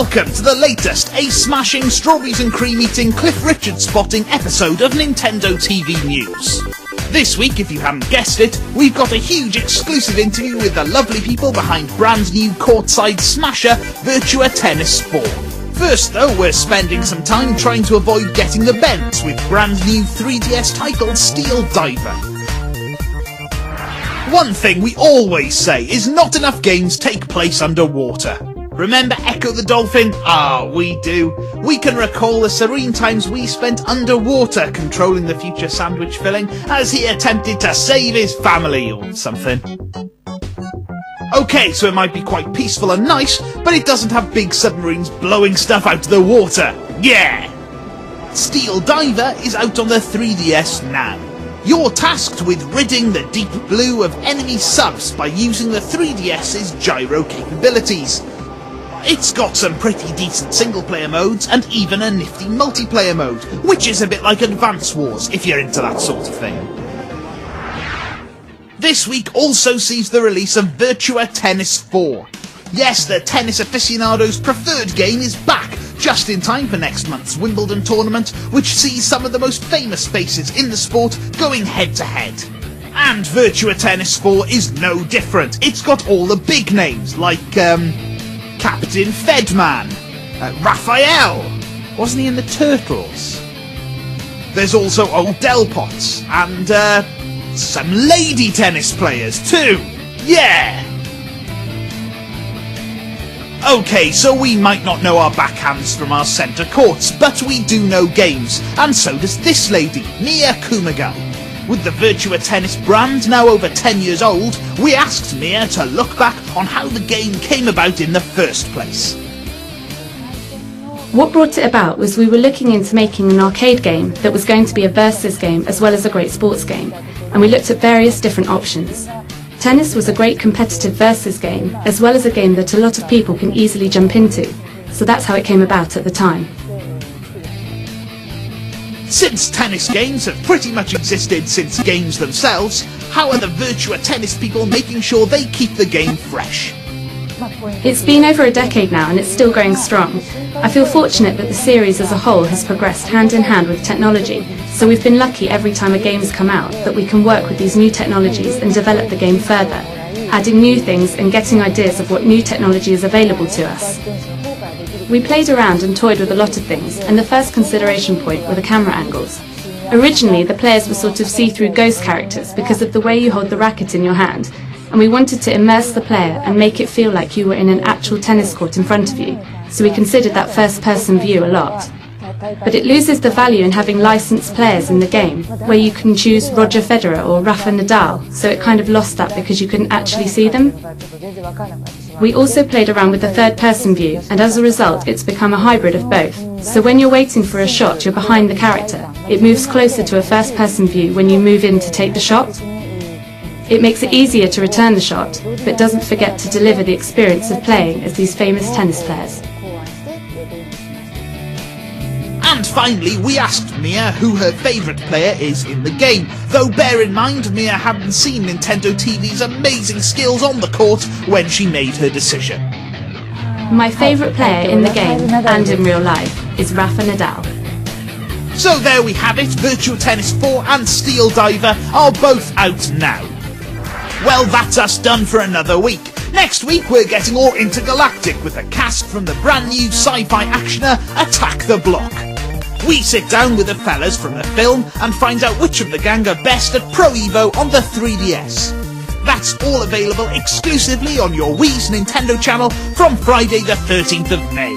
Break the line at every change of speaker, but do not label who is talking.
Welcome to the latest ace-smashing, strawberries and cream eating, Cliff Richard spotting episode of Nintendo TV News. This week, if you haven't guessed it, we've got a huge exclusive interview with the lovely people behind brand new courtside smasher Virtua Tennis 4. First though, we're spending some time trying to avoid getting the bends with brand new 3DS title Steel Diver. One thing we always say is not enough games take place underwater. Remember Ecco the dolphin? We do. We can recall the serene times we spent underwater controlling the future sandwich filling as he attempted to save his family or something. Okay, so it might be quite peaceful and nice, but it doesn't have big submarines blowing stuff out of the water. Yeah! Steel Diver is out on the 3DS now. You're tasked with ridding the deep blue of enemy subs by using the 3DS's gyro capabilities. It's got some pretty decent single-player modes and even a nifty multiplayer mode, which is a bit like Advance Wars if you're into that sort of thing. This week also sees the release of Virtua Tennis 4. Yes, the tennis aficionado's preferred game is back, just in time for next month's Wimbledon tournament, which sees some of the most famous faces in the sport going head-to-head. And Virtua Tennis 4 is no different. It's got all the big names, like, Captain Fedman, Raphael, wasn't he in the Turtles? There's also old Delpots, and some lady tennis players too, yeah! Okay, so we might not know our backhands from our centre courts, but we do know games, and so does this lady, Mia Kumagai. With the Virtua Tennis brand now over 10 years old, we asked Mia to look back on how the game came about in the first place.
What brought it about was we were looking into making an arcade game that was going to be a versus game as well as a great sports game, and we looked at various different options. Tennis was a great competitive versus game, as well as a game that a lot of people can easily jump into, so that's how it came about at the time.
Since tennis games have pretty much existed since games themselves, how are the Virtua Tennis people making sure they keep the game fresh?
It's been over a decade now and it's still going strong. I feel fortunate that the series as a whole has progressed hand in hand with technology, so we've been lucky every time a game's come out that we can work with these new technologies and develop the game further, adding new things and getting ideas of what new technology is available to us. We played around and toyed with a lot of things, and the first consideration point were the camera angles. Originally, the players were sort of see-through ghost characters because of the way you hold the racket in your hand, and we wanted to immerse the player and make it feel like you were in an actual tennis court in front of you, so we considered that first-person view a lot. But it loses the value in having licensed players in the game, where you can choose Roger Federer or Rafa Nadal, so it kind of lost that because you couldn't actually see them. We also played around with the third-person view, and as a result it's become a hybrid of both. So when you're waiting for a shot, you're behind the character. It moves closer to a first-person view when you move in to take the shot. It makes it easier to return the shot, but doesn't forget to deliver the experience of playing as these famous tennis players.
And finally, we asked Mia who her favourite player is in the game, though bear in mind Mia hadn't seen Nintendo TV's amazing skills on the court when she made her decision.
My favourite player in the game, and in real life, is Rafa Nadal.
So there we have it, Virtua Tennis 4 and Steel Diver are both out now. Well, that's us done for another week. Next week we're getting all intergalactic with a cast from the brand new sci-fi actioner Attack the Block. We sit down with the fellas from the film and find out which of the gang are best at Pro Evo on the 3DS. That's all available exclusively on your Wii's Nintendo channel from Friday the 13th of May.